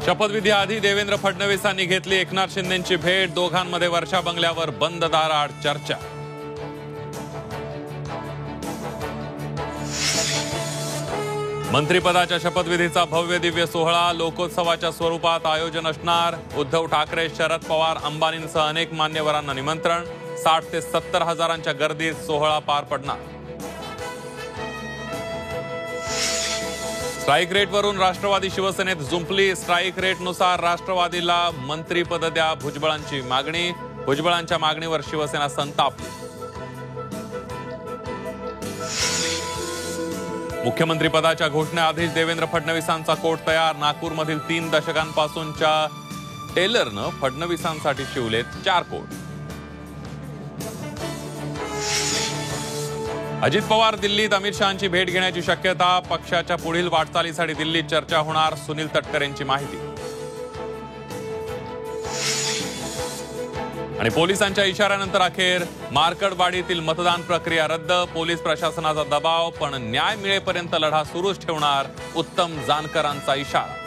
शपथविधीआधी देवेंद्र फडणवीसांनी घेतली एकनाथ शिंदेंची भेट। दोघांमध्ये वर्षा बंगल्यावर बंद दाराआड चर्चा। मंत्रिपदाच्या शपथविधीचा भव्य दिव्य सोहळा लोकोत्सवाच्या स्वरूपात आयोजन असणार। उद्धव ठाकरे, शरद पवार, अंबानींसह अनेक मान्यवरांना निमंत्रण। 60 ते 70 हजारांच्या गर्दीत सोहळा पार पडणार। स्ट्राईक रेटवरून राष्ट्रवादी शिवसेनेत जुंपली। स्ट्राईक रेटनुसार राष्ट्रवादीला मंत्रिपद द्या, भुजबळांची मागणी। भुजबळांच्या मागणीवर शिवसेना संतापली। मुख्यमंत्रीपदाच्या घोषणेआधीच देवेंद्र फडणवीसांचा कोट तयार। नागपूरमधील 3 दशकांपासूनच्या टेलरनं फडणवीसांसाठी शिवलेत 4 कोट। अजित पवार दिल्लीत अमित शहांची भेट घेण्याची शक्यता। पक्षाच्या पुढील वाटचालीसाठी दिल्लीत चर्चा होणार। सुनील तटकरेंची माहिती। आणि पोलिसांच्या इशाऱ्यानंतर अखेर मार्कडवाडीतील मतदान प्रक्रिया रद्द। पोलीस प्रशासनाचा दबाव, पण न्याय मिळेपर्यंत लढा सुरूच ठेवणार। उत्तम जानकरांचा इशारा।